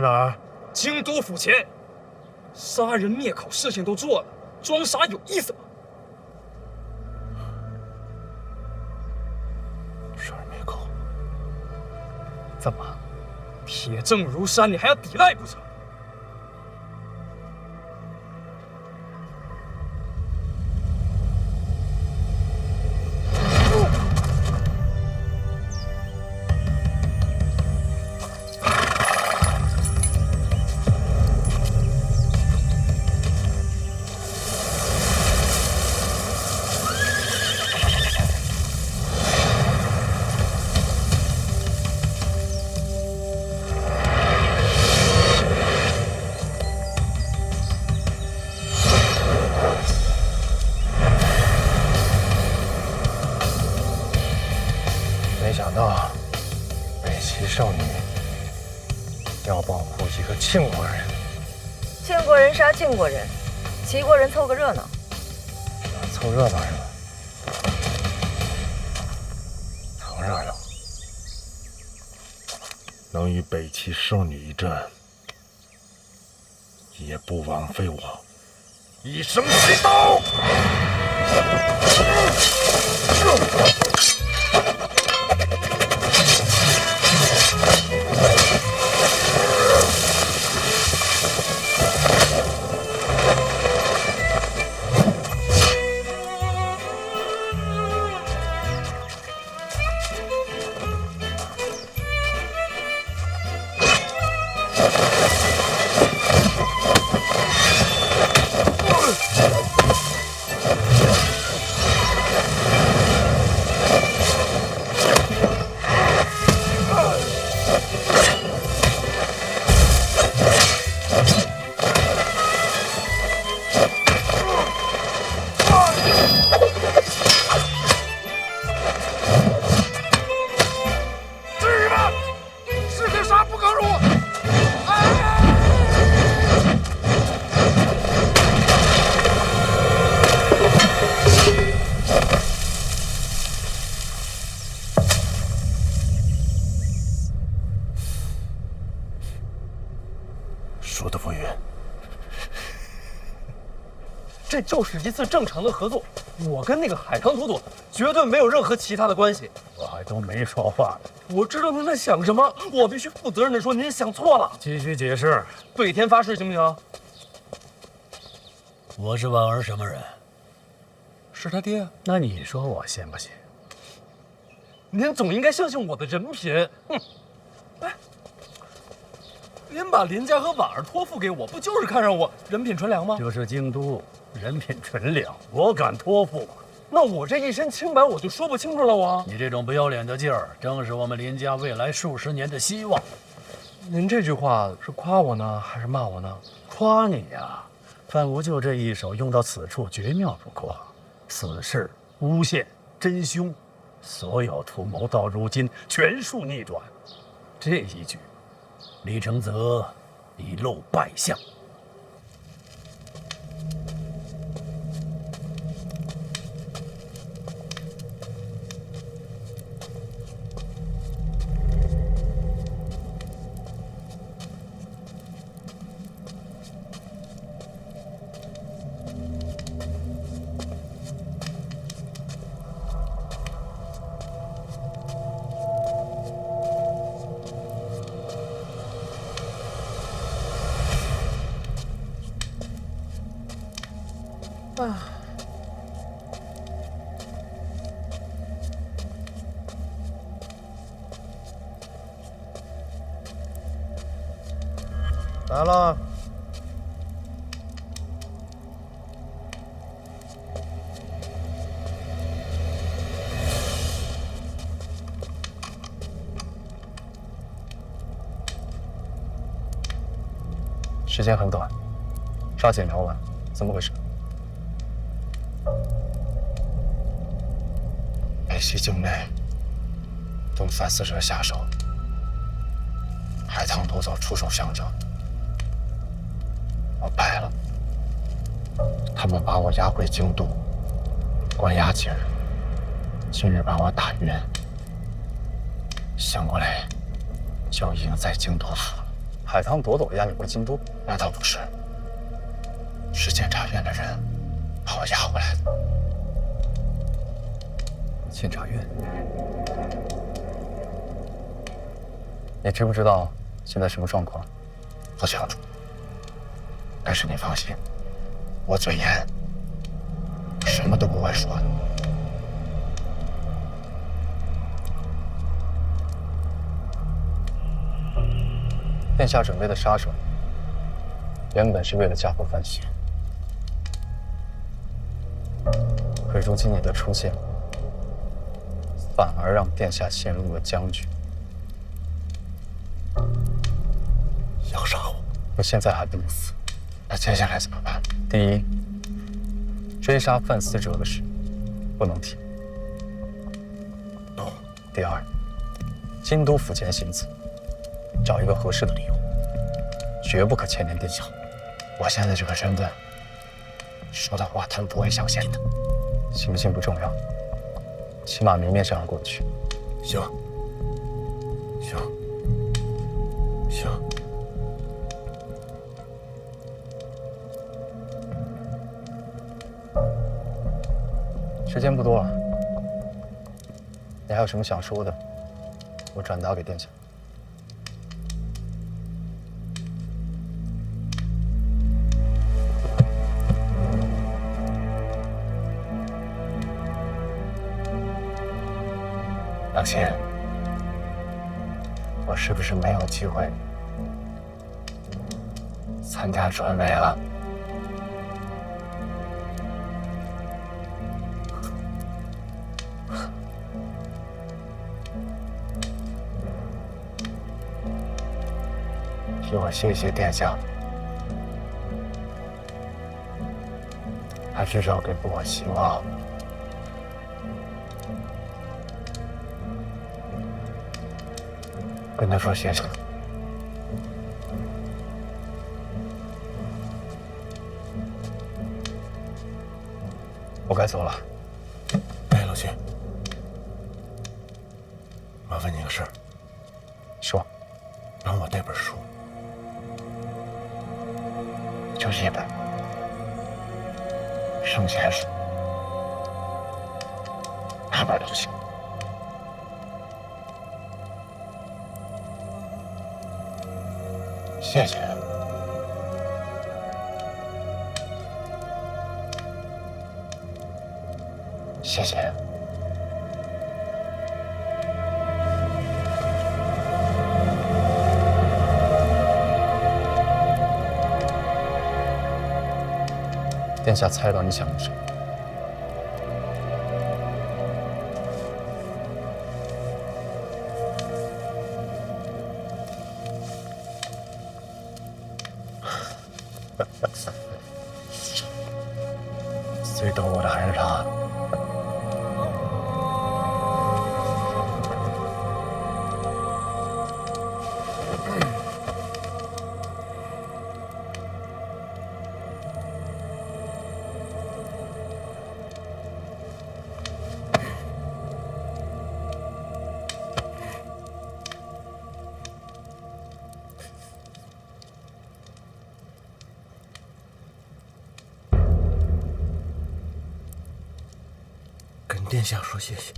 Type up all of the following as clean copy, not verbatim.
哪儿？京都府前。杀人灭口事情都做了，装傻有意思吗？杀人灭口？怎么？铁证如山，你还要抵赖不成？没想到北齐圣女要保护一个庆国人。庆国人杀庆国人，齐国人凑个热闹。凑热闹是吧？凑热闹，能与北齐圣女一战，也不枉费我一生祈祷。说的不远，这就是一次正常的合作。我跟那个海康图图绝对没有任何其他的关系。我还都没说话呢。我知道您在想什么，我必须负责任的说，您想错了。继续解释。对天发誓，行不行？我是婉儿什么人？是他爹。那你说我信不信？您总应该相信我的人品。哎，您把林家和婉儿托付给我，不就是看上我人品纯良吗？这是京都，人品纯良，我敢托付吗？那我这一身清白，我就说不清楚了。你这种不要脸的劲儿，正是我们林家未来数十年的希望。您这句话是夸我呢，还是骂我呢？夸你呀！范无咎这一手用到此处，绝妙不过。此事诬陷真凶，所有图谋到如今全数逆转。这一局，李承则已露败相。来了。时间很短，抓紧聊完，怎么回事？北西境内，东藩死者下手，海棠夺走出手相证，我败了。他们把我押回京都，关押几日，今日把我打晕，醒过来就已经在京都府了。海棠朵朵押你回京都？那倒不是，是监察院的人把我押回来的。监察院，你知不知道现在什么状况？不清楚，但是你放心，我嘴严，什么都不会说的。殿下准备的杀手，原本是为了加厚犯刑，可如今你的出现，反而让殿下陷入了僵局。要杀我？我现在还不能死。那接下来怎么办？第一，追杀犯死者的事不能提。懂。第二，京都府前行刺，找一个合适的理由，绝不可牵连殿下。我现在这个身份，说的话他们不会相信的。信不信不重要，起码明面上要过得去。行，行，行。时间不多了，你还有什么想说的，我转达给殿下。郎心，我是不是没有机会参加传媒了？替我谢谢殿下，他至少给过我希望。跟他说谢谢。我该走了。哎，老秦，麻烦你个事儿。说。帮我带本书，就一本圣贤书，哪本都行。谢谢。谢谢。殿下猜到你想的什么？最懂我的还是他。跟殿下说谢谢。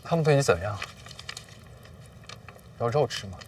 他们对你怎样？有肉吃吗？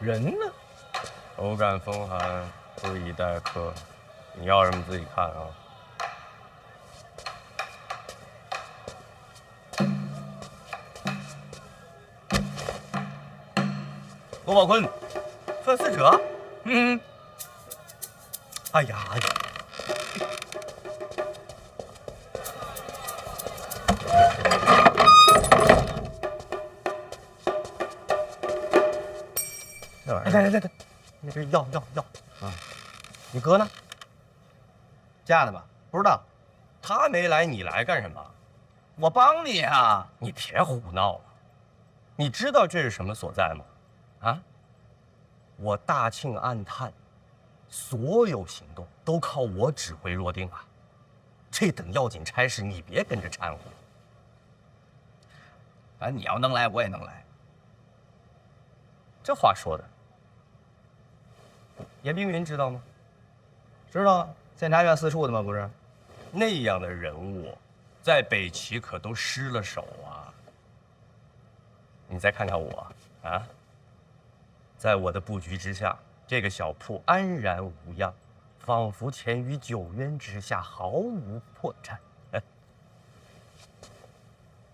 人呢？偶感风寒，不宜待客。你要什么自己看啊。罗宝坤，范思哲。哎呀，这玩意儿，来，那是药啊！你哥呢？嫁的吧？不知道，他没来，你来干什么？我帮你啊！你别胡闹了！你知道这是什么所在吗？啊！我大庆暗探，所有行动都靠我指挥若定啊！这等要紧差事，你别跟着掺和。反正你要能来，我也能来。这话说的，严冰云知道吗？知道啊，监察院四处的吗？不是，那样的人物，在北齐可都失了手啊！你再看看我啊，在我的布局之下，这个小铺安然无恙，仿佛潜于九渊之下，毫无破绽。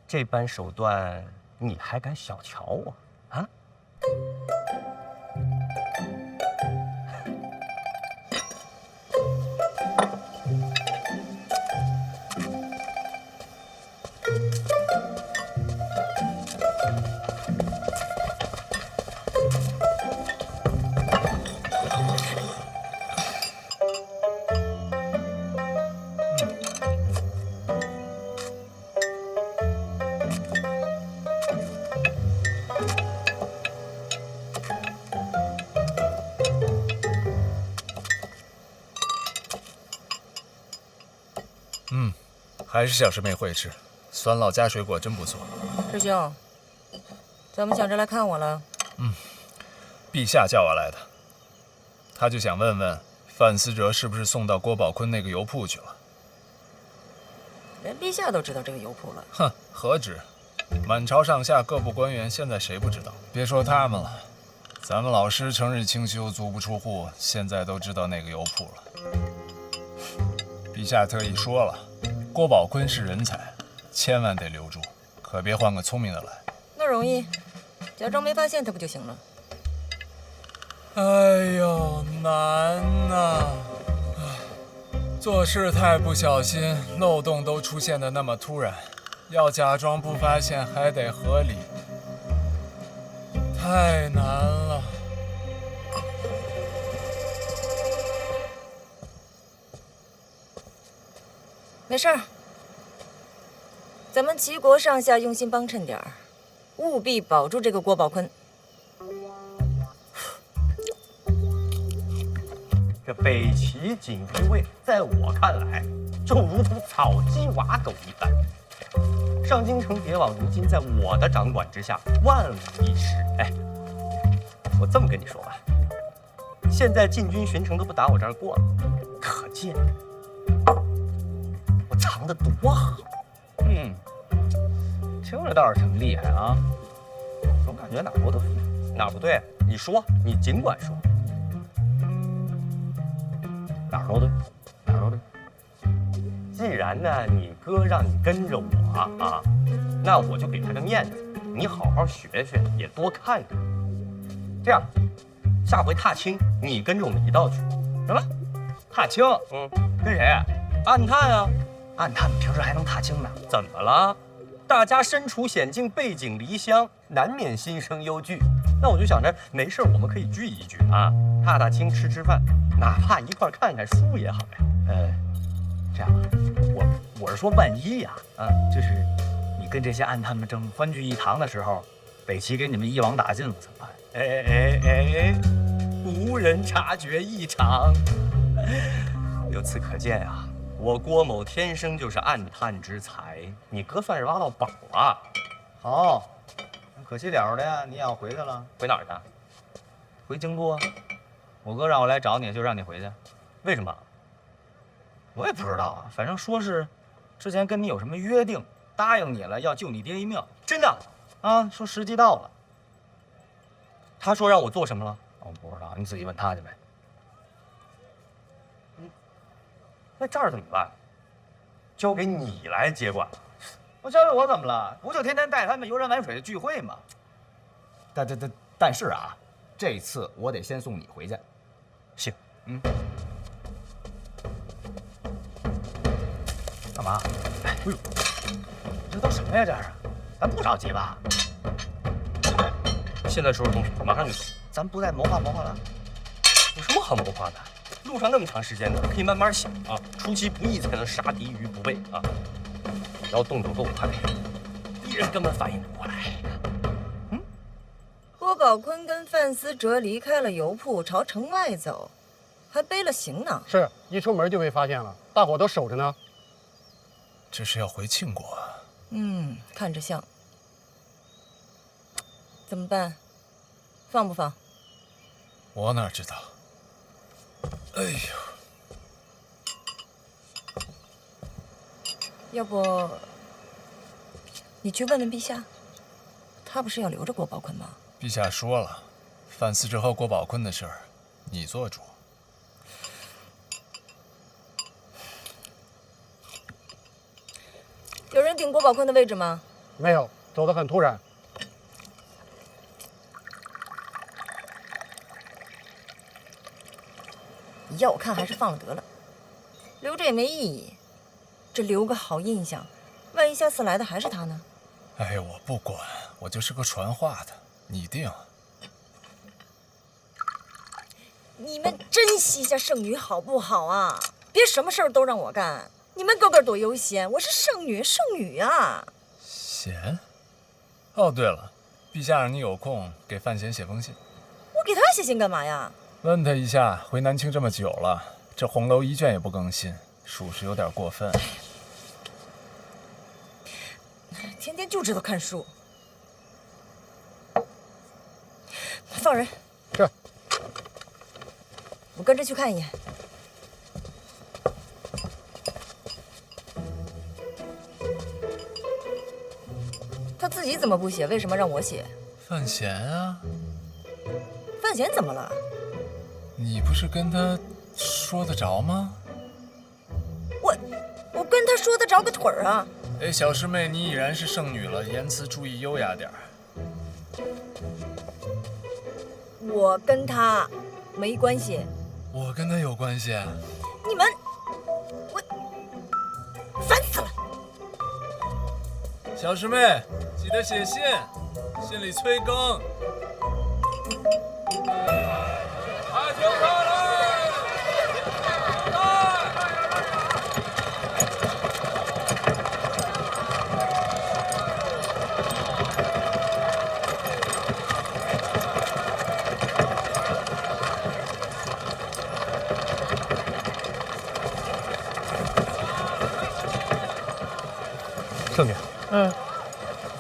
这般手段，你还敢小瞧我啊？还是小师妹会吃，酸辣加水果真不错。师兄，怎么想着来看我了？陛下叫我来的，他就想问问范思哲是不是送到郭宝坤那个油铺去了。连陛下都知道这个油铺了。哼，何止，满朝上下各部官员，现在谁不知道？别说他们了，咱们老师成日清修，足不出户，现在都知道那个油铺了。陛下特意说了，郭宝坤是人才，千万得留住，可别换个聪明的来。那容易，假装没发现他不就行了？哎呦，难呐！做事太不小心，漏洞都出现的那么突然，要假装不发现还得合理，太难了。没事儿，咱们齐国上下用心帮衬点儿，务必保住这个郭宝坤。这北齐锦衣卫，在我看来，就如同草鸡瓦狗一般。上京城谍网如今在我的掌管之下，万无一失。哎，我这么跟你说吧，现在禁军巡城都不打我这儿过了，可见我藏得多好。听着倒是挺厉害啊，总感觉哪儿不对。哪儿不对？你说，你尽管说。哪儿都对，哪儿都对。既然呢，你哥让你跟着我啊，那我就给他个面子，你好好学学，也多看看。这样，下回踏青你跟着我们一道去。什么？踏青？跟谁？暗探啊。暗探平时还能踏青呢？怎么了？大家身处险境，背井离乡，难免心生忧惧。那我就想着，没事我们可以聚一聚啊，踏踏青，吃吃饭，哪怕一块看看书也好呀。这样吧，我是说，万一呀，就是你跟这些暗探们正欢聚一堂的时候，北齐给你们一网打尽了怎么办？无人察觉异常。由此可见啊，我郭某天生就是暗探之才，你哥算是挖到宝了。好，可惜了的呀，你也要回去了。回哪儿去？回京都啊。我哥让我来找你，就让你回去。为什么？我也不知道啊，反正说是之前跟你有什么约定，答应你了要救你爹一命。真的？啊，说时机到了。他说让我做什么了？我不知道，你自己问他去呗。那这儿怎么办？交给你来接管了。我交给我怎么了？不就天天带他们游山玩水的聚会吗？但是啊，这次我得先送你回去。行，干嘛？哎呦，这都什么呀？这是，咱不着急吧？现在收拾东西，马上就走。咱不再谋划谋划了？有什么好谋划的？路上那么长时间呢，可以慢慢想啊。出其不意才能杀敌于不备啊！只要动作够快，敌人根本反应不过来。郭宝坤跟范思哲离开了油铺，朝城外走，还背了行囊。是一出门就被发现了，大伙都守着呢。这是要回庆国啊？看着像。怎么办？放不放？我哪知道？哎呦！要不你去问问陛下，他不是要留着郭宝坤吗？陛下说了，范思哲和郭宝坤的事儿，你做主。有人顶郭宝坤的位置吗？没有，走得很突然。要我看还是放了得了，留着也没意义。这留个好印象，万一下次来的还是他呢？哎，我不管，我就是个传话的，你定。你们珍惜一下剩女好不好啊？别什么事儿都让我干。你们个个多悠闲，我是剩女啊。贤？哦，对了，陛下让你有空给范闲写封信。我给他写信干嘛呀？问他一下，回南清这么久了，这红楼一卷也不更新，属实有点过分。天天就知道看书。放人。是。我跟着去看一眼。他自己怎么不写？为什么让我写？范闲啊。范闲怎么了？你不是跟他说得着吗？我跟他说得着个腿儿啊！哎，小师妹，你已然是剩女了，言辞注意优雅点儿。我跟他没关系。我跟他有关系。你们，我烦死了！小师妹，记得写信，信里催更。听他来！圣女，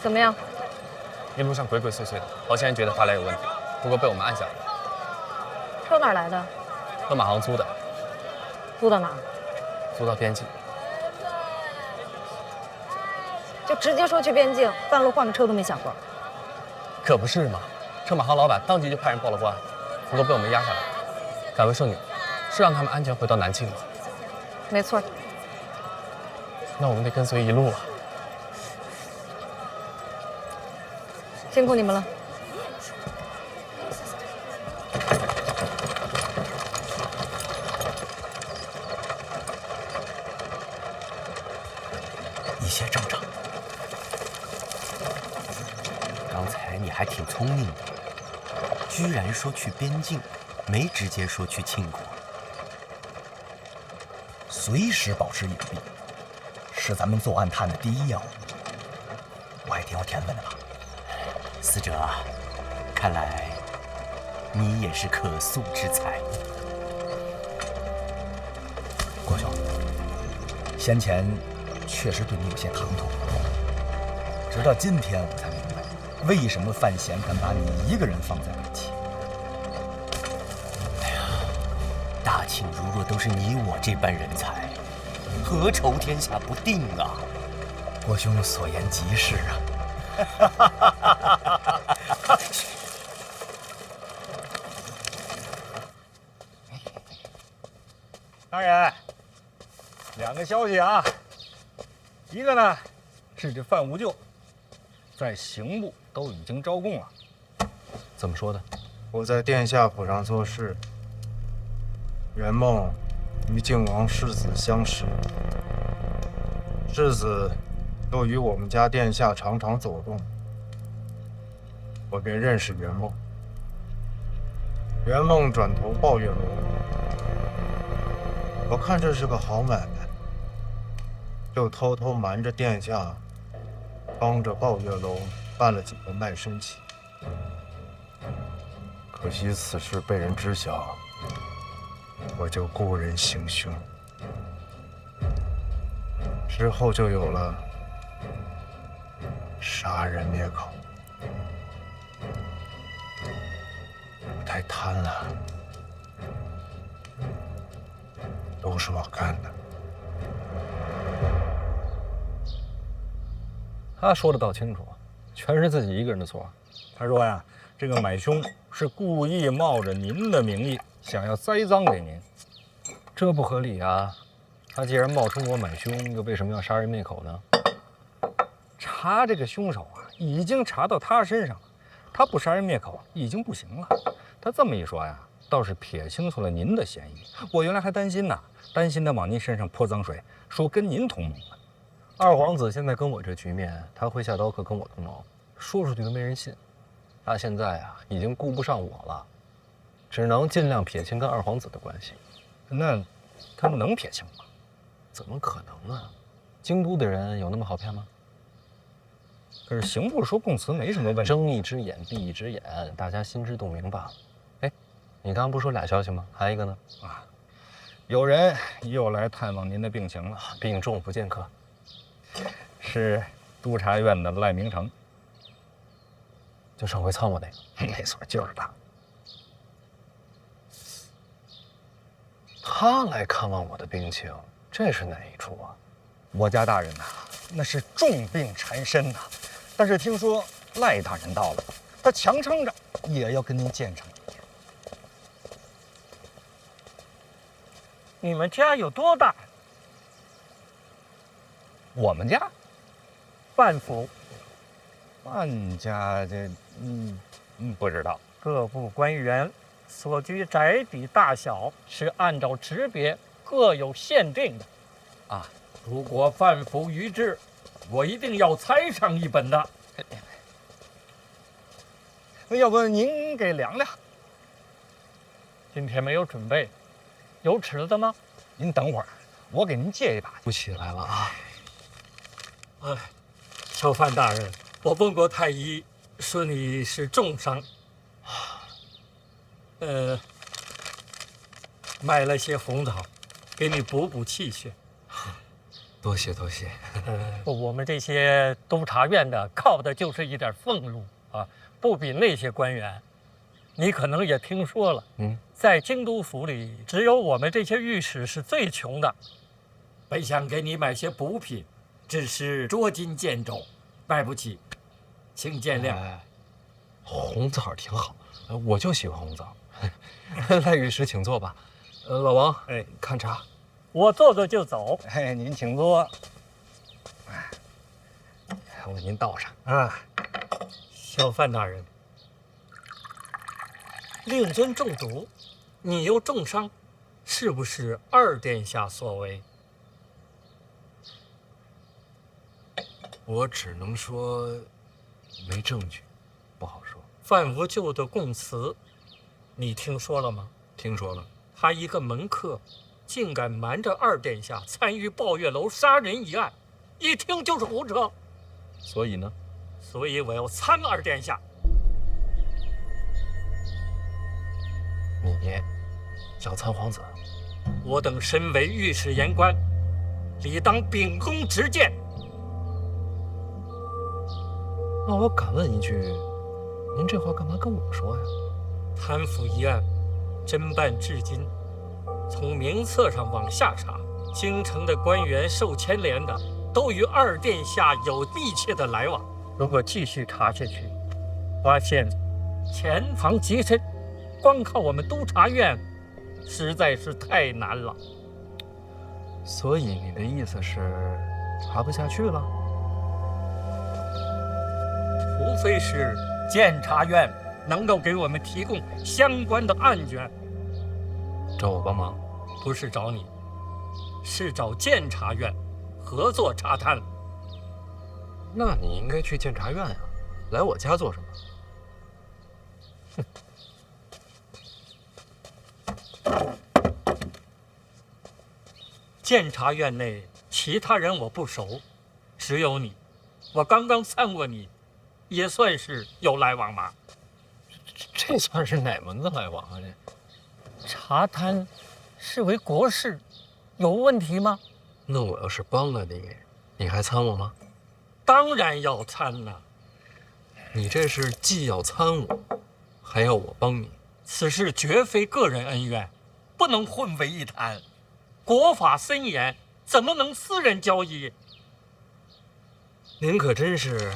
怎么样？一路上鬼鬼祟祟的，好像人觉得发来有问题，不过被我们按下了。车哪儿来的？和马航租的，租到哪儿？租到边境。就直接说去边境，半路换个车都没想过。可不是嘛，车马航老板当即就派人报了官，不过被我们压下来。敢问圣女，是让他们安全回到南庆吗？没错。那我们得跟随一路啊。辛苦你们了。一切正常。刚才你还挺聪明的，居然说去边境，没直接说去庆国。随时保持隐蔽，是咱们做暗探的第一要务。我还挺有天分的吧？思哲，看来你也是可塑之才。郭兄，先前确实对你有些唐突，直到今天我才明白，为什么范闲敢把你一个人放在北齐。哎呀，大庆如若都是你我这般人才，何愁天下不定啊？郭兄所言极是啊。大人，两个消息啊，一个呢是这范无咎，在刑部都已经招供了。怎么说的？我在殿下府上做事，圆梦与靖王世子相识，世子又与我们家殿下常常走动，我便认识圆梦。圆梦转投抱月楼，我看这是个好买卖，就偷偷瞒着殿下，帮着抱月楼办了几个卖身契。可惜此事被人知晓，我就故人行凶，之后就有了杀人灭口。我太贪了，都是我干的。他说的倒清楚，全是自己一个人的错。他说呀，这个买凶是故意冒着您的名义，想要栽赃给您，这不合理啊！他既然冒充我买凶，又为什么要杀人灭口呢？查这个凶手啊，已经查到他身上了，他不杀人灭口已经不行了。他这么一说呀，倒是撇清楚了您的嫌疑。我原来还担心呢，担心他往您身上泼脏水，说跟您同盟呢。二皇子现在跟我这局面，他会下刀客跟我同谋，说出去都没人信。他现在啊，已经顾不上我了，只能尽量撇清跟二皇子的关系。那他们能撇清吗？怎么可能呢？京都的人有那么好骗吗？可是刑部说供词没什么问题，睁一只眼闭一只眼，大家心知肚明罢了。哎，你刚刚不是说俩消息吗？还一个呢？啊，有人又来探望您的病情了，病重不见客，是督察院的赖明成。就上回参我那个，没错，就是他。他来看望我的病情，这是哪一出啊？我家大人呐，那是重病缠身呐。但是听说赖大人到了，他强撑着也要跟您见上一面。你们家有多大？我们家，范府，范家这，不知道。各部官员所居宅邸大小是按照职别各有限定的。啊，如果范府于志，我一定要猜上一本的。那要不您给量量？今天没有准备，有尺子吗？您等会儿，我给您借一把。不起来了啊！哎，小范大人，我问过太医，说你是重伤，买了些红枣，给你补补气血。多谢多谢。我们这些督察院的靠的就是一点俸禄啊，不比那些官员。你可能也听说了，在京都府里，只有我们这些御史是最穷的。本想给你买些补品，只是捉襟见肘，买不起，请见谅。红枣挺好，我就喜欢红枣。赖御史，请坐吧。老王，看茶。我坐坐就走。您请坐。我给您倒上啊。小范大人，令人中毒，你又重伤，是不是二殿下所为？我只能说没证据，不好说。范无咎的供词，你听说了吗？听说了。他一个门客，竟敢瞒着二殿下参与抱月楼杀人一案，一听就是胡扯。所以呢？所以我要参二殿下。你要参皇子？我等身为御史言官，理当秉公执谏。那我敢问一句，您这话干嘛跟我说呀？贪腐一案侦办至今，从名册上往下查，京城的官员受牵连的都与二殿下有密切的来往。如果继续查下去，发现潜藏极深，光靠我们督察院实在是太难了。所以你的意思是查不下去了？除非是监察院能够给我们提供相关的案卷。找我帮忙？不是找你，是找监察院合作查探。那你应该去监察院呀，来我家做什么？监察院内其他人我不熟，只有你，我刚刚参过你，也算是有来往吧。这算是哪门子来往啊？这查贪是为国事，有问题吗？那我要是帮了你，你还参我吗？当然要参呐！你这是既要参我，还要我帮你。此事绝非个人恩怨，不能混为一谈。国法森严，怎么能私人交易？您可真是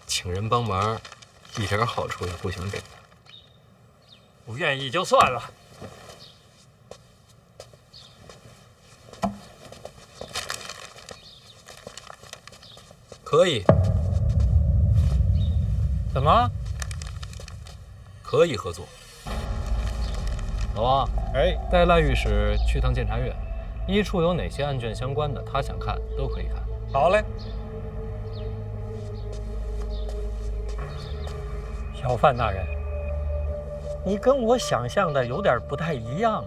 请人帮忙，一点好处也不想给。不愿意就算了。可以。怎么？可以合作。老王，带赖御史去趟监察院，一处有哪些案卷相关的，他想看都可以看。好嘞。小范大人，你跟我想象的有点不太一样。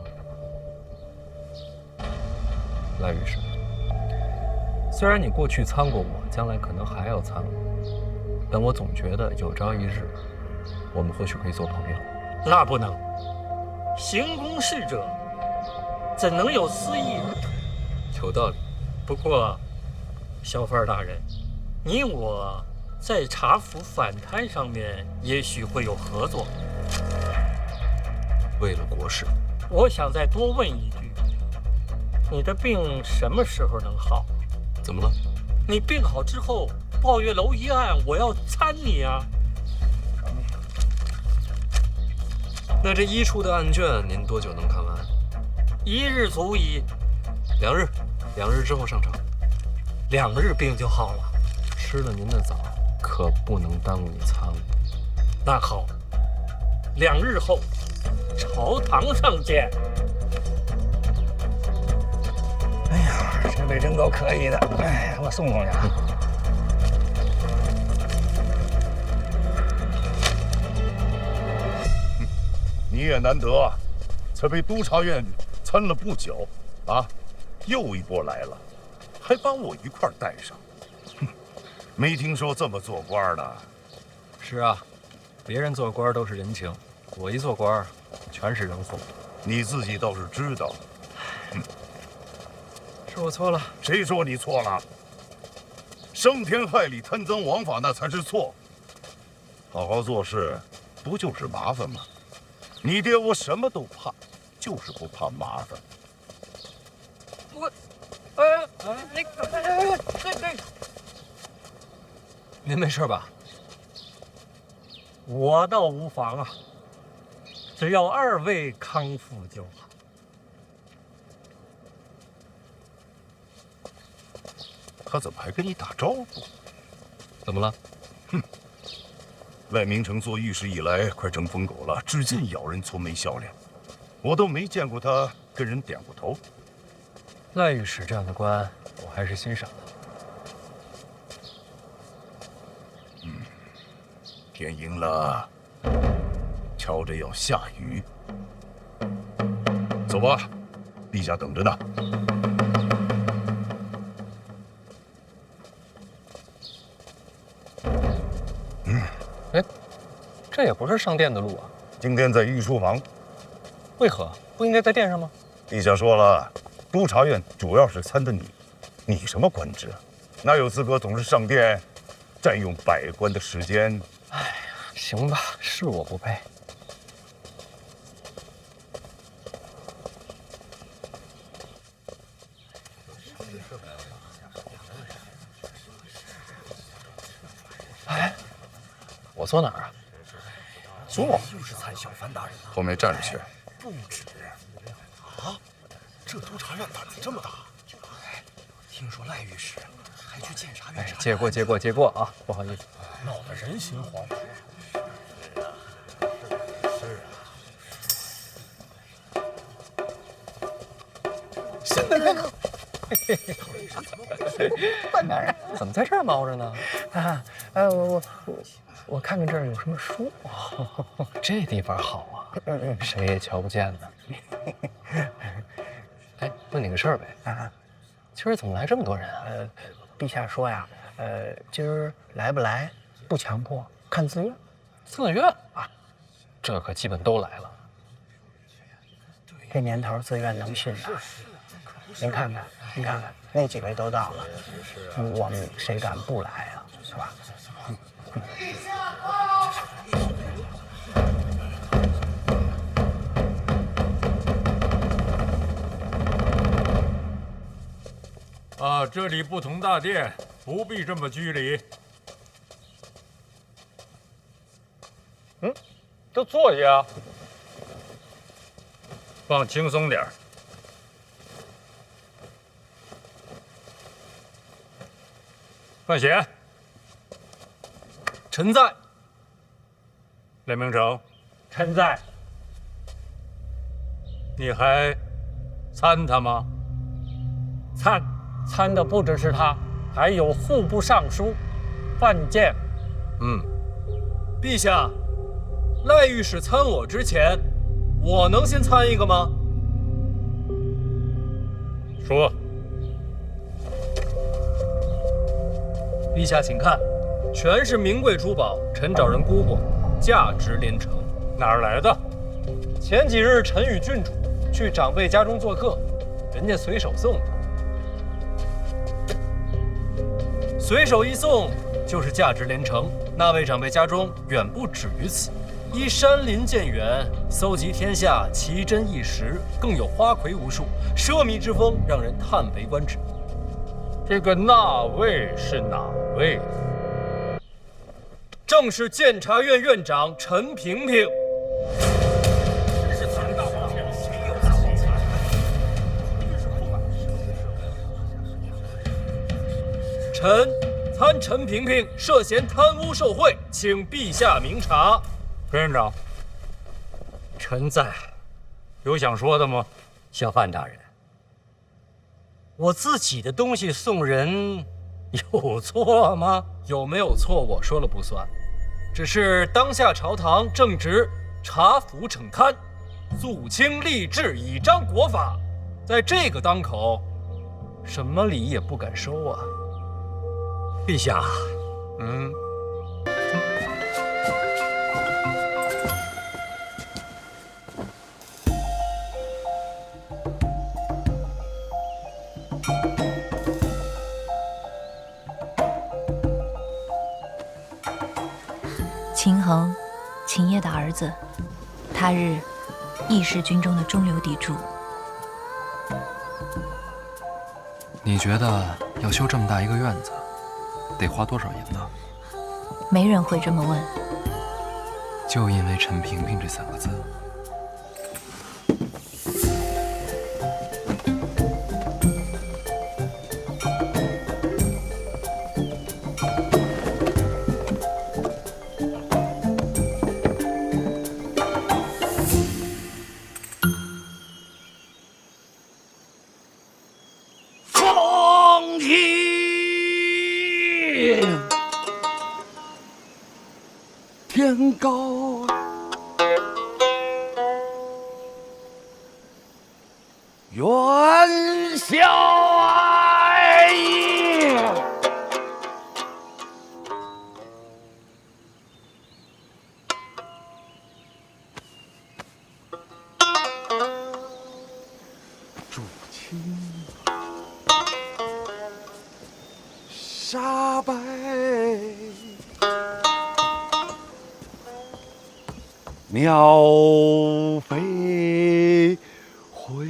赖御史，虽然你过去参过我，将来可能还要参我，但我总觉得有朝一日，我们或许可以做朋友。那不能，行公事者怎能有私意？有道理。不过，小范大人，你我在查府反贪上面也许会有合作。为了国事，我想再多问一句，你的病什么时候能好？怎么了？你病好之后，抱月楼一案，我要参你啊！那这一处的案卷，您多久能看完？1日足矣。2日，2日之后上场。2日病就好了。吃了您的枣，可不能耽误你参悟。那好，2日后朝堂上见。哎呀，这位真够可以的，哎，我送送去啊。你也难得啊，才被督察院参了不久，啊，又一波来了，还把我一块带上。哼，没听说这么做官的。是啊，别人做官都是人情，我一做官全是人祸。你自己倒是知道。是我错了。谁说你错了？伤天害理、贪赃枉法那才是错。好好做事，不就是麻烦吗？你爹我什么都怕，就是不怕麻烦。我，对，您没事吧？我倒无妨啊，只要2位康复就好。他怎么还跟你打招呼？怎么了？哼！赖明成做御史以来，快成疯狗了，只见咬人，从没笑脸。我都没见过他跟人点过头。赖御史这样的官，我还是欣赏的。天阴了，瞧着要下雨。走吧，陛下等着呢。这也不是上殿的路啊。今天在御书房。为何不应该在殿上吗？陛下说了，督察院主要是参的你，你什么官职？哪有资格总是上殿，占用百官的时间？哎呀，行吧，是我不配。哎，我坐哪儿啊？坐。就是参小范大人啊。后面站着去。不止。啊，这督察院胆子这么大，听说赖御史还去检察院查。借过啊，不好意思，闹得人心惶惶。现在那个，范大人怎么在这儿猫着呢？我看看这儿有什么书。这地方好啊，谁也瞧不见呢。哎，问你个事儿呗，今儿怎么来这么多人啊？陛下说呀，今儿来不来不强迫，看自愿。自愿啊，这可基本都来了。这年头自愿能信的。您看看，那几位都到了，我们谁敢不来啊？是吧？啊，这里不同大殿，不必这么拘礼。都坐下，放轻松点儿。范闲，臣在。雷明成，臣在。你还参他吗？参的不只是他，还有户部尚书范建。陛下，赖御史参我之前，我能先参一个吗？说。陛下，请看，全是名贵珠宝，臣找人估过，价值连城。哪儿来的？前几日臣与郡主去长辈家中做客，人家随手送的。随手一送就是价值连城。那位长辈家中远不止于此，依山林见远，搜集天下奇珍异石，更有花魁无数，奢靡之风让人叹为观止。这个那位是哪位？正是监察院院长陈萍萍。臣参陈萍萍涉嫌贪污受贿，请陛下明察。陈院长，臣在，有想说的吗？小范大人，我自己的东西送人，有错吗？有没有错，我说了不算，只是当下朝堂正值查腐惩贪、肃清吏治、以彰国法，在这个当口，什么礼也不敢收啊。陛下，秦衡，秦业的儿子，他日义士军中的中流砥柱。你觉得要修这么大一个院子，得花多少银呢？没人会这么问。就因为陈萍萍这3个字。奉天天高，元宵哎！主亲杀败。妙飞回，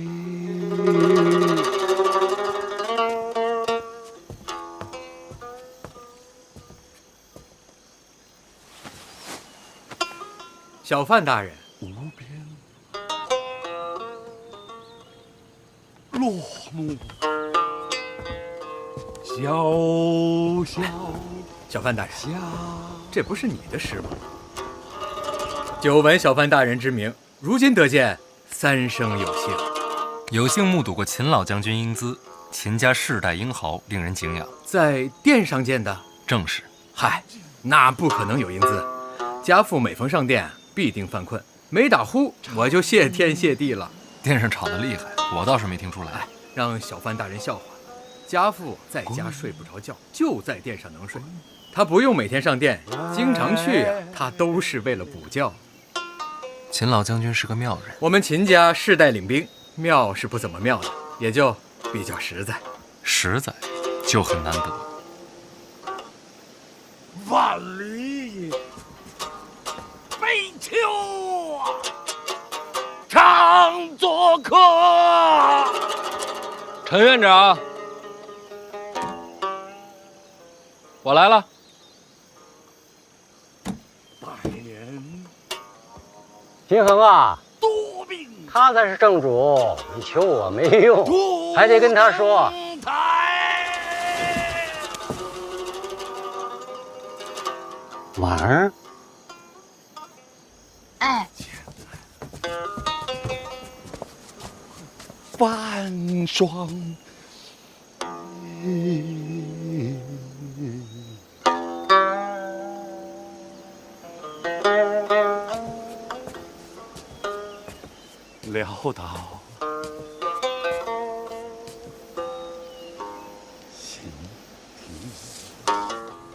小范大人，无边落幕，小范大人，这不是你的诗吗？久闻小范大人之名，如今得见，三生有幸。有幸目睹过秦老将军英姿，秦家世代英豪，令人敬仰。在殿上见的？正是。嗨，那不可能有英姿。家父每逢上殿，必定犯困，没打呼，我就谢天谢地了。殿上吵得厉害，我倒是没听出来。让小范大人笑话。家父在家睡不着觉，就在殿上能睡。他不用每天上殿，经常去呀，他都是为了补觉。秦老将军是个妙人。我们秦家世代领兵，妙是不怎么妙的，也就比较实在。实在就很难得。万里悲秋啊，常作客。陈院长，我来了。百年平衡啊，多病，他才是正主，你求我没用，还得跟他说。婉儿，哎，半霜。潦倒，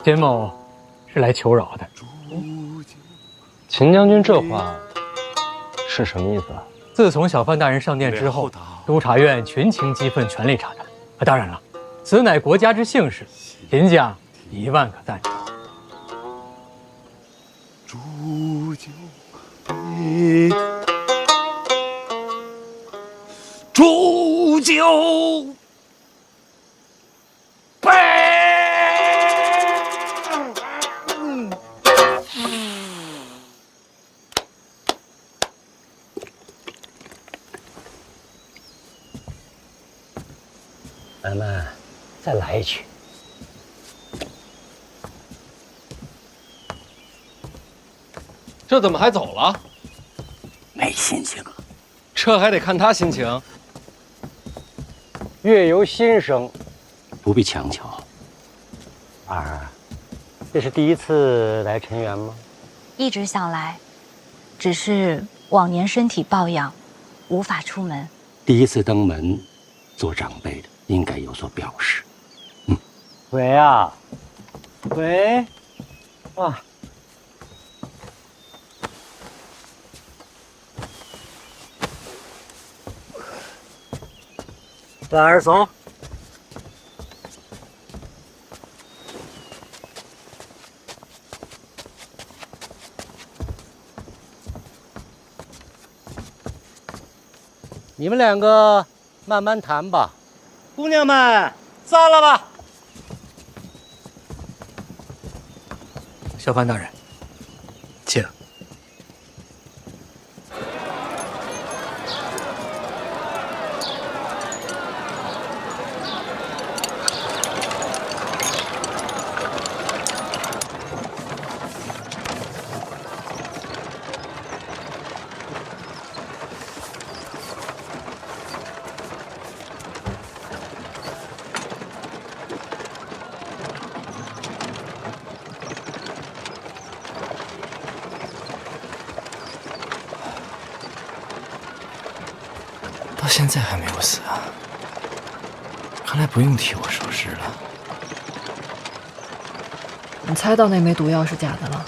简某是来求饶的。秦将军这话是什么意思啊？自从小范大人上殿之后，督察院群情激愤，全力查探。当然了，此乃国家之幸事，秦家10000个赞成。煮酒杯，煮酒杯。咱们再来一曲。这怎么还走了？没心情了。这还得看他心情。月由心生，不必强求。儿，这是第一次来陈园吗？一直想来，只是往年身体抱恙，无法出门。第一次登门，做长辈的应该有所表示。喂啊，喂，啊。婉儿走。你们两个慢慢谈吧。姑娘们，散了吧。小范大人，请。到现在还没有死啊！看来不用替我收尸了。你猜到那枚毒药是假的了？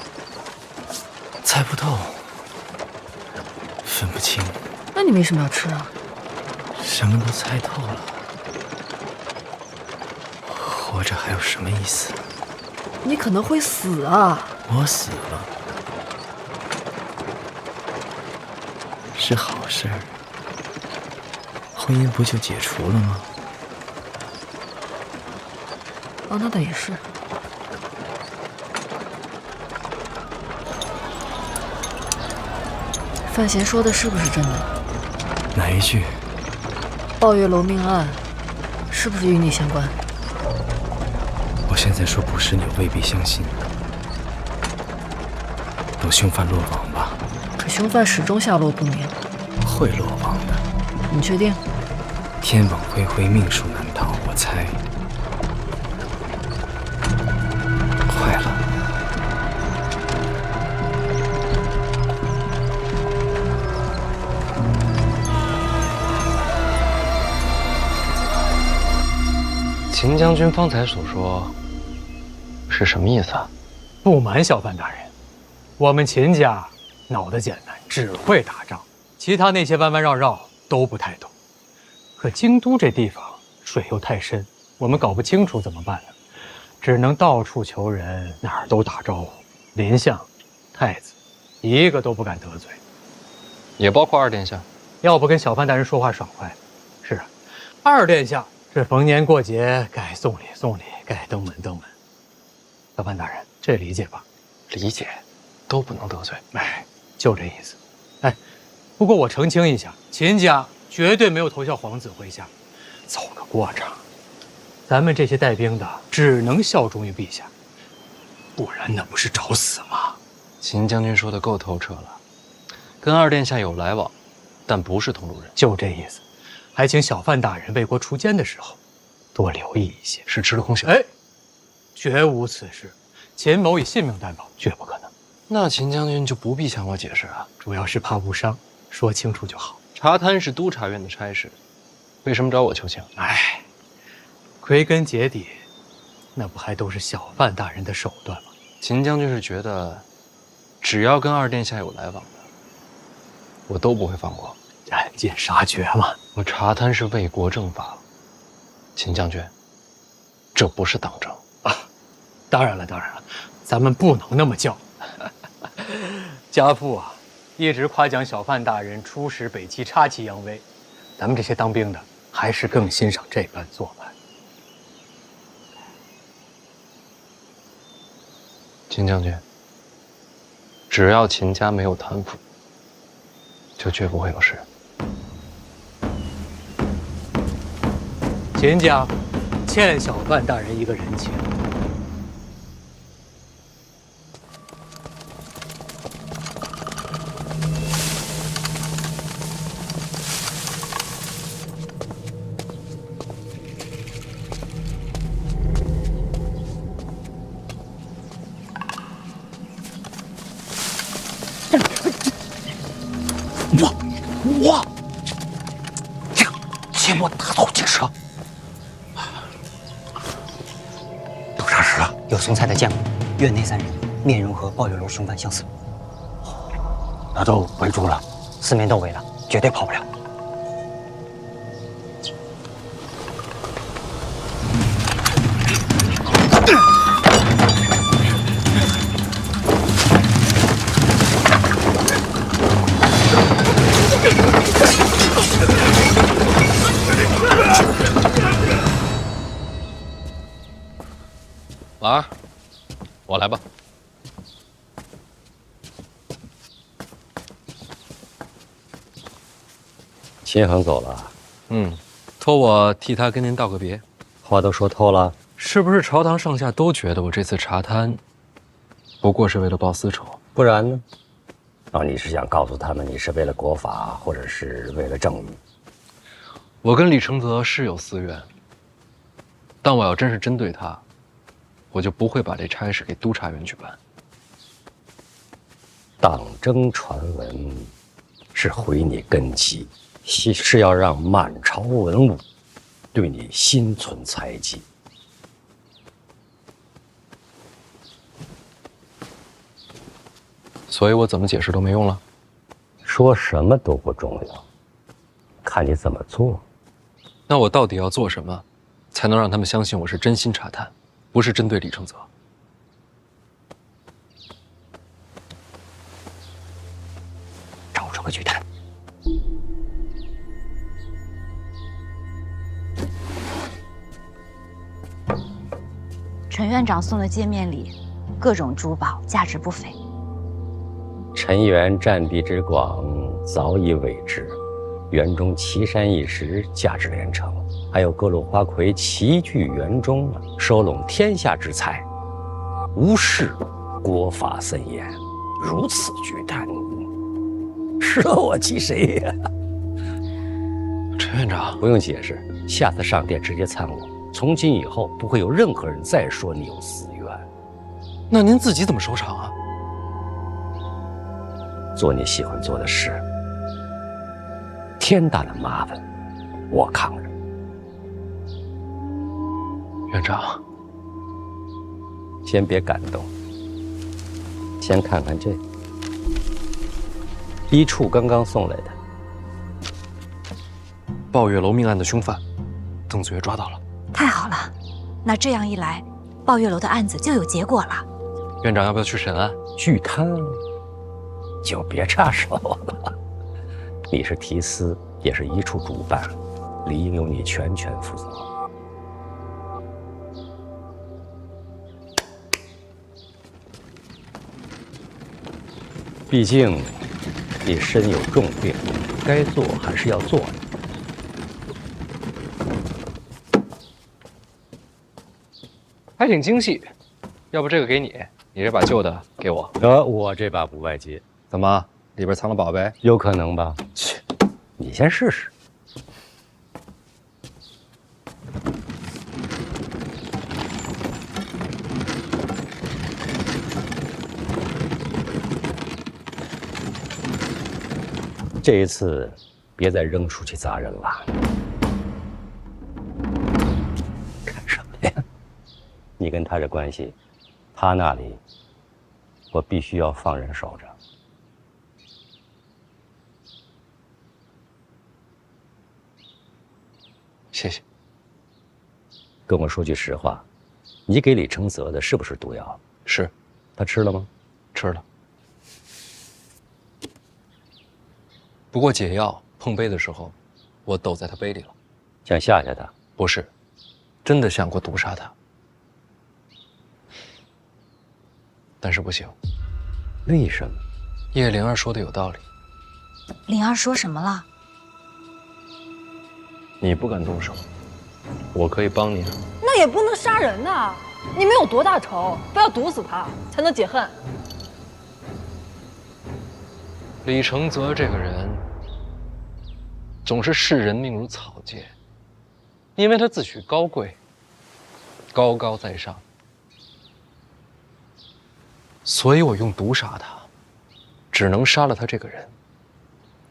猜不透，分不清。那你为什么要吃啊？什么都猜透了，活着还有什么意思？你可能会死啊！我死了是好事儿。婚姻不就解除了吗？哦，那倒也是。范闲说的是不是真的？哪一句？抱月楼命案是不是与你相关？我现在说不是，你未必相信。等凶犯落网吧。可凶犯始终下落不明。会落网的。你确定？天网恢恢，命数难逃，我猜。坏了。秦将军方才所说，是什么意思啊？不瞒小范大人，我们秦家脑子简单，只会打仗，其他那些弯弯绕绕都不太懂。可京都这地方水又太深，我们搞不清楚怎么办呢？只能到处求人，哪儿都打招呼。林相、太子，一个都不敢得罪。也包括二殿下。要不跟小范大人说话爽快。是啊，二殿下是逢年过节该送礼送礼，该登门登门。小范大人，这理解吧？理解，都不能得罪。哎，就这意思。哎，不过我澄清一下，秦家绝对没有投效皇子麾下，走个过场。咱们这些带兵的只能效忠于陛下，不然那不是找死吗？秦将军说的够透彻了，跟二殿下有来往，但不是同路人。就这意思。还请小范大人为国除奸的时候，多留意一些。是吃了空饷？哎，绝无此事。秦某以性命担保，绝不可能。那秦将军就不必向我解释啊，主要是怕误伤，说清楚就好。茶摊是督察院的差事，为什么找我求情？哎，归根结底，那不还都是小范大人的手段吗？秦将军是觉得，只要跟二殿下有来往的，我都不会放过。斩尽杀绝嘛！我茶摊是为国正法，秦将军，这不是党争啊！当然了，当然了，咱们不能那么叫。家父啊，一直夸奖小范大人出使北齐，插旗扬威。咱们这些当兵的，还是更欣赏这般做派。秦将军，只要秦家没有贪腐，就绝不会有事。秦家欠小范大人一个人情。我切莫大头进蛇。都啥事了？有送菜的见过，院内3人，面容和抱月楼凶犯相似。那都围住了，四面都围了，绝对跑不了。老二，我来吧。秦恒走了，托我替他跟您道个别。话都说透了，是不是朝堂上下都觉得我这次茶摊，不过是为了报私仇？不然呢？你是想告诉他们你是为了国法，或者是为了正义？我跟李承泽是有私怨，但我要真是针对他，我就不会把这差事给督察院去办。党争传闻是毁你根基，是要让满朝文武对你心存猜忌。所以我怎么解释都没用了。说什么都不重要，看你怎么做。那我到底要做什么，才能让他们相信我是真心查探，不是针对李承泽？找出个巨探。陈院长送的见面礼，各种珠宝，价值不菲。陈元占地之广，早已委之。园中奇山异石，价值连城。还有各路花魁齐聚园中，收拢天下之财，无视国法森严，如此巨贪，舍我其谁呀？陈院长，不用解释，下次上殿直接参我。从今以后，不会有任何人再说你有私怨。那您自己怎么收场啊？做你喜欢做的事，天大的麻烦，我扛着。院长，先别感动，先看看这一处刚刚送来的抱月楼命案的凶犯，邓子月抓到了。太好了，那这样一来，抱月楼的案子就有结果了。院长要不要去审案？巨贪就别插手了。你是提司，也是一处主办，理应由你全权负责。毕竟你身有重病，该做还是要做的。还挺精细，要不这个给你，你这把旧的给我。我这把不外接。怎么？里边藏了宝贝？有可能吧？切，你先试试。这一次，别再扔出去砸人了。看什么呀？你跟他这关系，他那里，我必须要放人守着。谢谢。跟我说句实话，你给李承泽的是不是毒药？是。他吃了吗？吃了。不过解药碰杯的时候，我抖在他杯里了。想吓吓他？不是，真的想过毒杀他，但是不行。为什么？叶灵儿说的有道理。灵儿说什么了？你不敢动手，我可以帮你。那也不能杀人呐！你们有多大仇，非要毒死他才能解恨？李承泽这个人，总是视人命如草芥，因为他自诩高贵，高高在上，所以我用毒杀他，只能杀了他这个人，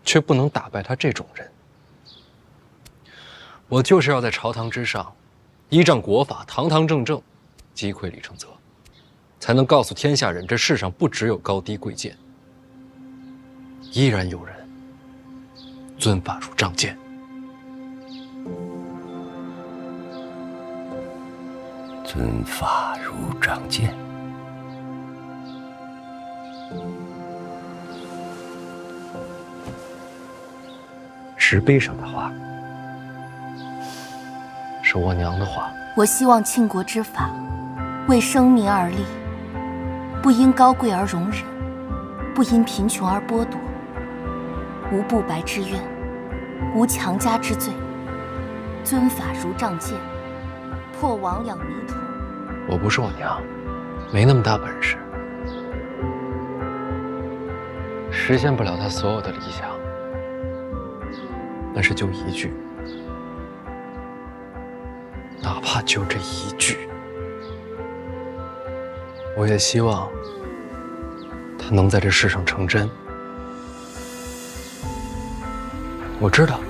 却不能打败他这种人。我就是要在朝堂之上，依仗国法，堂堂正正击溃李承泽，才能告诉天下人，这世上不只有高低贵贱，依然有人尊法如仗剑。尊法如仗剑。石碑上的话，是我娘的话。我希望倾国之法，为生民而立，不因高贵而容忍，不因贫穷而剥夺，无不白之冤，无强加之罪，尊法如仗剑，破亡养弥陀。我不是我娘，没那么大本事，实现不了她所有的理想，但是就一句，哪怕就这一句，我也希望她能在这世上成真。我知道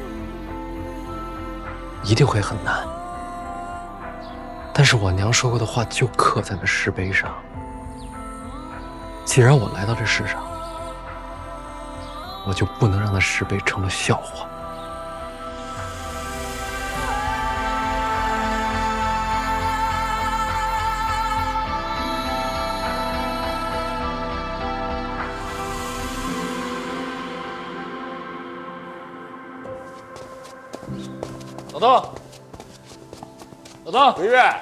一定会很难，但是我娘说过的话就刻在那石碑上。既然我来到这世上，我就不能让那石碑成了笑话。老邓，老邓，李月，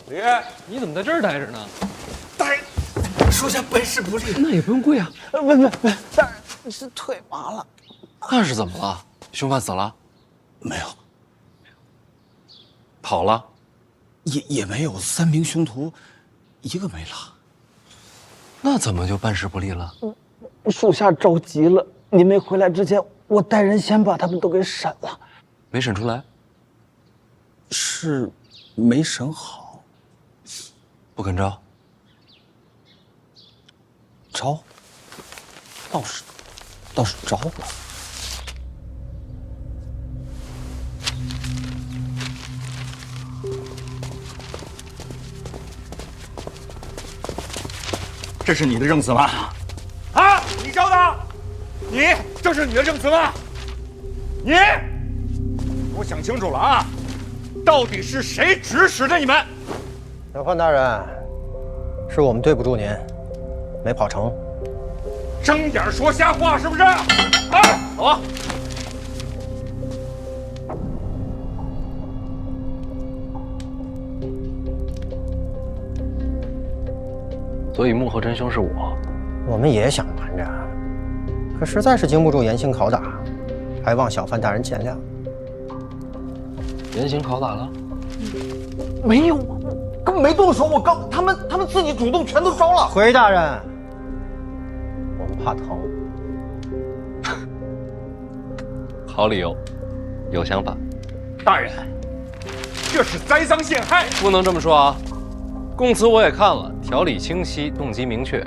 李月，你怎么在这儿待着呢？大人，属下办事不力。那也不用跪啊。不，大人是腿麻了。那是怎么了？凶犯死了？没有。跑了？也没有，3名凶徒，一个没了。那怎么就办事不力了？属下着急了，您没回来之前，我带人先把他们都给审了。没审出来？是没审好。不肯招？招？倒是招了。这是你的证词吗？啊，你招的？你这是你的证词吗？你，给我想清楚了啊！到底是谁指使的你们？小范大人，是我们对不住您，没跑成。睁眼说瞎话是不是？啊，走啊！所以幕后真凶是我。我们也想瞒着，可实在是经不住严刑拷打，还望小范大人见谅。严刑拷打了？没有，根本没动手。他们自己主动全都招了。回大人，我们怕疼。好理由，有想法。大人，这是栽赃陷害，不能这么说啊！供词我也看了，条理清晰，动机明确。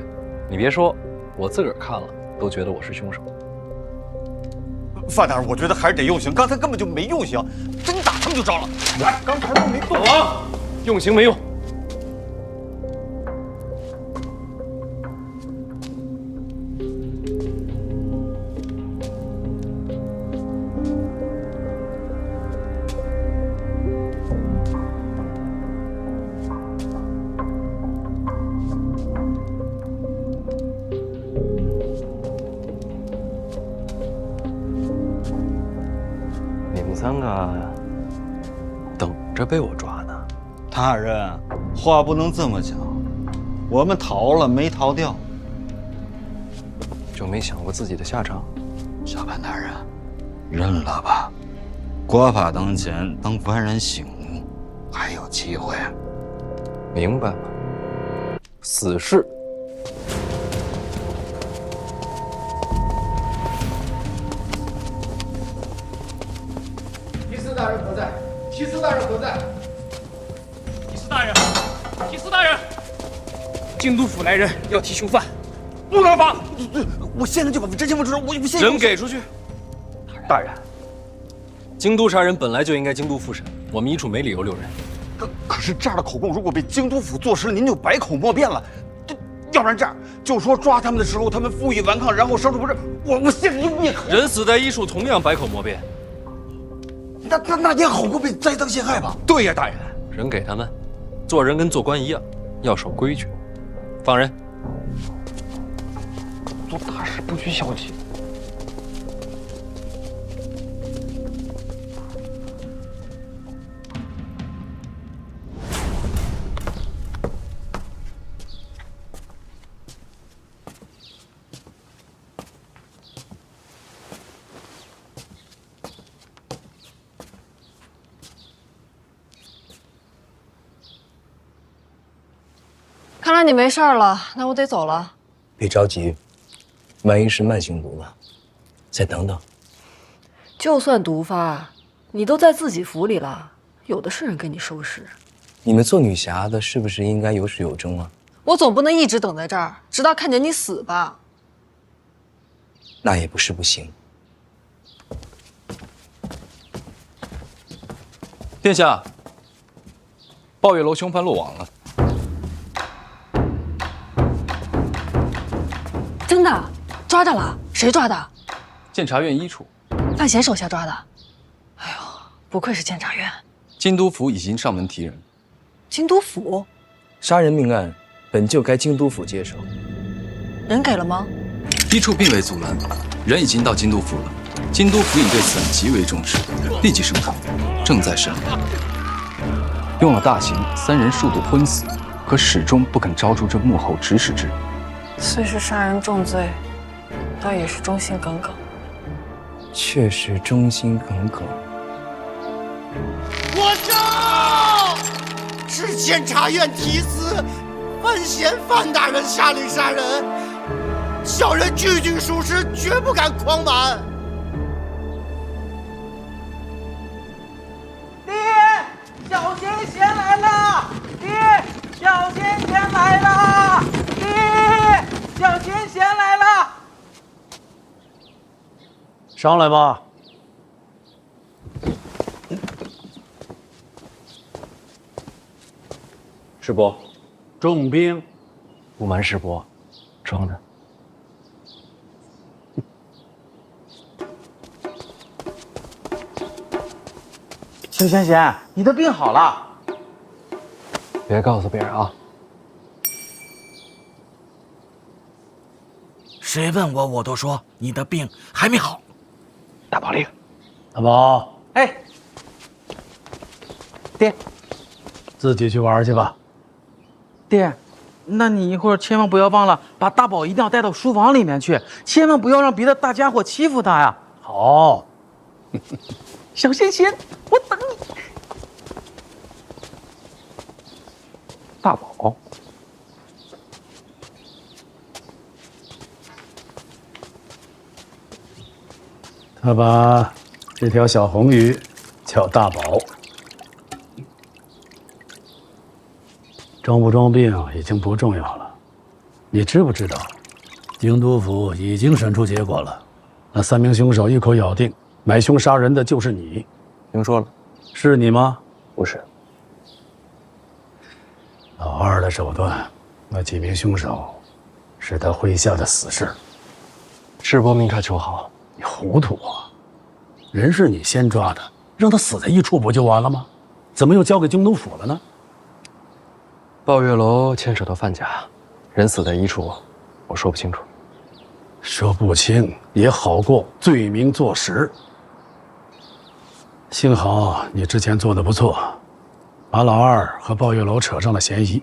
你别说，我自个儿看了都觉得我是凶手。范大人，我觉得还是得用刑，刚才根本就没用刑，真打他们就招了。来，刚才都没动啊，用刑没用。3个等着被我抓呢。大人，话不能这么讲，我们逃了没逃掉，就没想过自己的下场。小潘大人，认了吧，国法当前，等官人醒悟，还有机会。明白吗？死士。提司大人何在？提司大人何在？提司大人，提司大人，京都府来人要提凶犯，不能放！我现在就把真相问出来，我现在人给出去。大人，京都杀人本来就应该京都复审，我们一处没理由留人。可是这样的口供如果被京都府坐实了，您就百口莫辩了。要不然这样，就说抓他们的时候他们负隅顽抗，然后伤处不治。我现在就灭口。人死在一处，同样百口莫辩。那也好过被栽赃陷害吧？对呀，大人。人给他们，做人跟做官一样，要守规矩。放人。做大事不拘小节。看来你没事了，那我得走了。别着急，万一是慢性毒了，再等等。就算毒发，你都在自己府里了，有的是人给你收拾。你们做女侠的，是不是应该有始有终啊？我总不能一直等在这儿，直到看见你死吧？那也不是不行。殿下，抱月楼凶犯落网了。真的？抓着了？谁抓的？监察院一处。范闲手下抓的。哎呦，不愧是监察院。京都府已经上门提人。京都府？杀人命案本就该京都府接手。人给了吗？一处并未阻拦，人已经到京都府了。京都府尹对此案极为重视，立即升堂，正在审理。用了大刑，3人数度昏死，可始终不肯招出这幕后指使之人。虽是杀人重罪，倒也是忠心耿耿。确实忠心耿耿。我杀！监察院提司范闲范大人下令杀人，小人句句属实，绝不敢诓瞒。爹，小贤贤来了！爹，小贤贤来了！爹，小贤贤来了！上来吧。师伯，重兵，不瞒师伯，装的。小贤贤，你的病好了。别告诉别人啊！谁问我，我都说你的病还没好。大宝令，大宝，哎，爹，自己去玩去吧。爹，那你一会儿千万不要忘了把大宝一定要带到书房里面去，千万不要让别的大家伙欺负他呀。好。小贤贤，我等你。大宝，他把这条小红鱼叫大宝。装不装病已经不重要了，你知不知道，京都府已经审出结果了？那3名凶手一口咬定买凶杀人的就是你。听说了，是你吗？不是。老二的手段，那几名凶手是他麾下的死士。师伯明察秋毫，你糊涂啊！人是你先抓的，让他死在一处不就完了吗？怎么又交给京都府了呢？抱月楼牵扯到范家，人死在一处，我说不清楚。说不清也好过罪名坐实。幸好你之前做得不错，把老二和抱月楼扯上了嫌疑。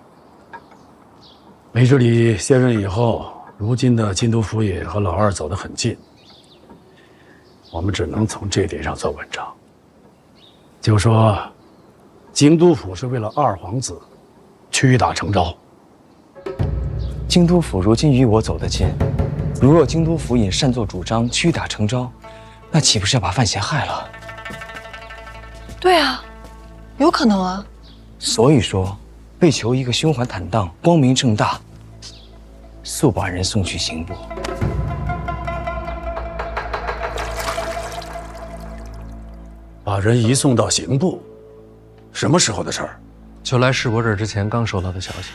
梅之礼卸任以后，如今的京都府也和老二走得很近，我们只能从这点上做文章。就说京都府是为了二皇子屈打成招。京都府如今与我走得近，如若京都府也擅作主张屈打成招，那岂不是要把范闲害了？对啊，有可能啊。所以说，为求一个胸怀坦荡、光明正大，速把人送去刑部。把人移送到刑部，什么时候的事儿？就来世伯这儿之前刚收到的消息。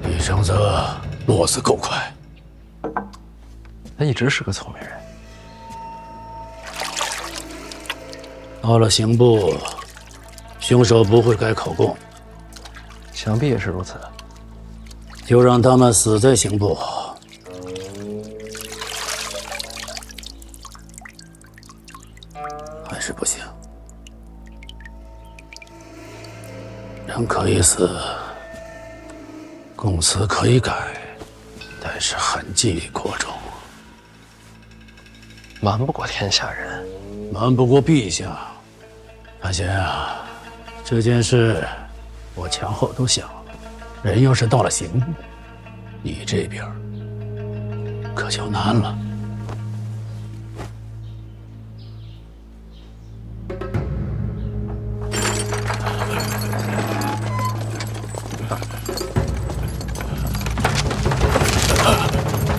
李承泽落子够快，他一直是个聪明人。到了刑部，凶手不会改口供，想必也是如此。就让他们死在刑部。还是不行，人可以死，供词可以改，但是痕迹过重，瞒不过天下人，瞒不过陛下。范闲啊，这件事我前后都想了，人要是到了刑部，你这边可就难了。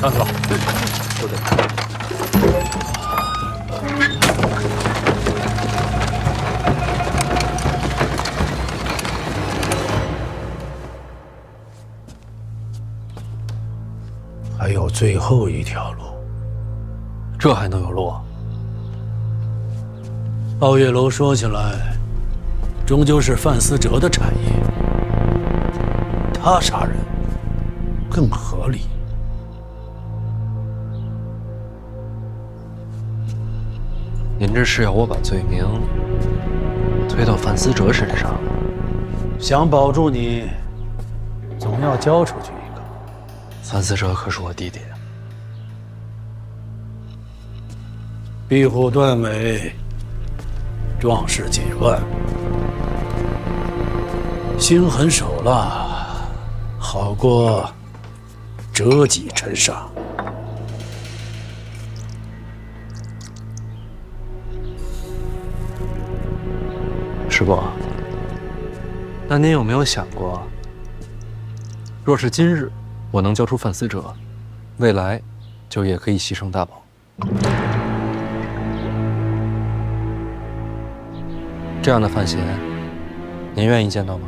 大哥，就这样。还有最后一条路，这还能有路？抱月楼说起来，终究是范思哲的产业，他杀人更合理。您这是要我把罪名推到范思哲身上？想保住你，总要交出去一个。范思哲可是我弟弟，壁虎断尾，壮士几万，心狠手辣，好过折戟沉沙。师伯，那您有没有想过，若是今日我能交出犯死者，未来就也可以牺牲大宝。这样的范闲，您愿意见到吗？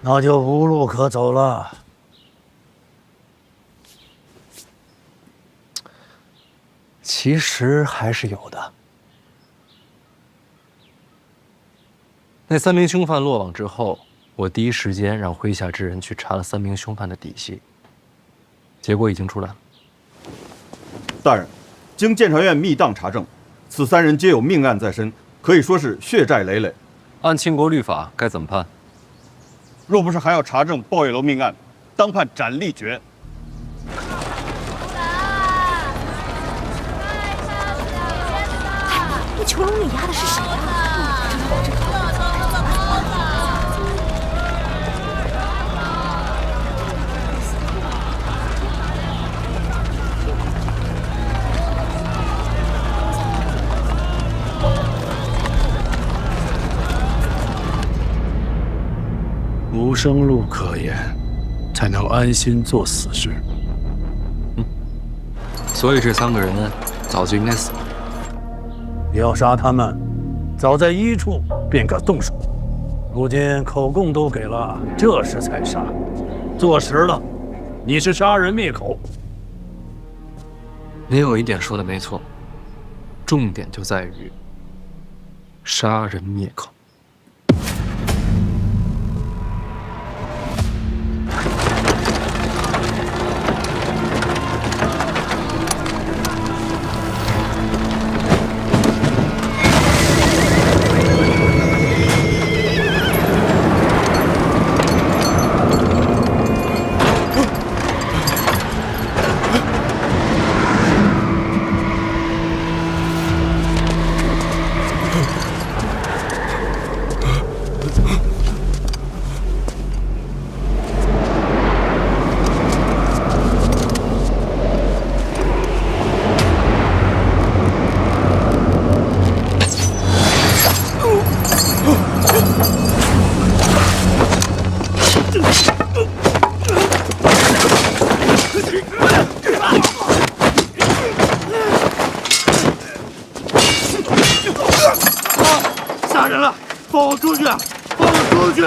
那就无路可走了。其实还是有的。那3名凶犯落网之后，我第一时间让麾下之人去查了3名凶犯的底细，结果已经出来了。大人，经监察院密档查证，此3人皆有命案在身，可以说是血债累累。按秦国律法，该怎么判？若不是还要查证鲍月楼命案，当判斩立决。那囚笼里压的是谁啊？无生路可言，才能安心做死事。所以这3个人早就应该死了。要杀他们，早在一处便可动手。如今口供都给了，这时才杀，坐实了你是杀人灭口。您有一点说的没错，重点就在于杀人灭口。杀人了！放我出去！放我出去！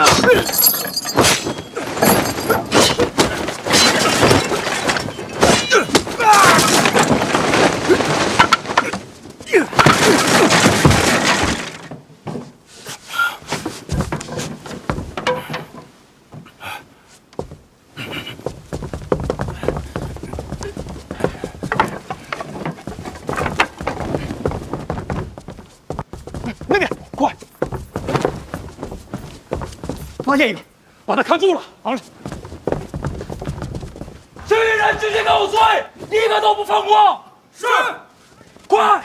那边，快！发现一个，把他看住了。好了，这些人直接给我追，一个都不放过。是，快！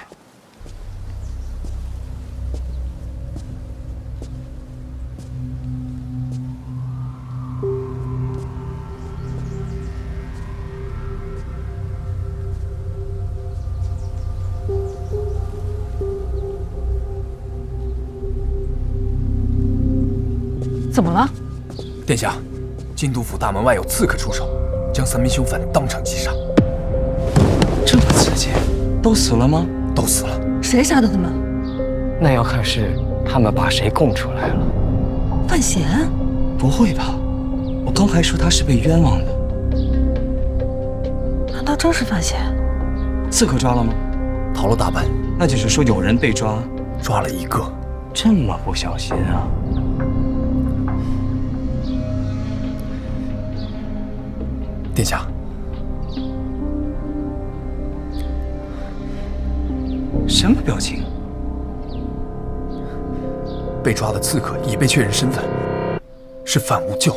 怎么了？殿下，京都府大门外有刺客出手，将3名凶犯当场击杀。这么刺激，都死了吗？都死了。谁杀的他们？那要看是他们把谁供出来了。范闲？不会吧？我刚还说他是被冤枉的。难道真是范闲？刺客抓了吗？逃了大半。那就是说有人被抓，抓了1个。这么不小心啊！殿下，什么表情？被抓的刺客已被确认身份，是范无咎。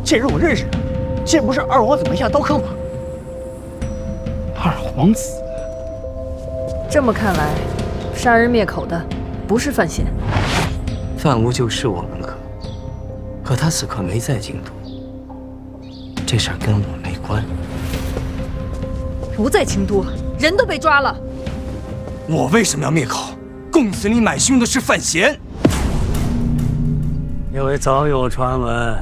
这人我认识，这不是二皇子门下刀客吗？二皇子。这么看来，杀人灭口的不是范闲。范无咎是我门客，可他此刻没在京都，这事儿跟我没关。不在京都，人都被抓了。我为什么要灭口？供词里买凶的是范闲。因为早有传闻，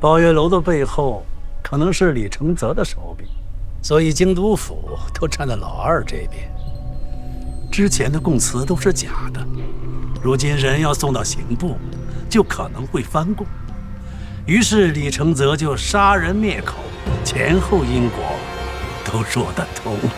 宝月楼的背后可能是李承泽的手笔，所以京都府都站在老二这边。之前的供词都是假的，如今人要送到刑部，就可能会翻供。于是李承泽就杀人灭口，前后因果都说得通了。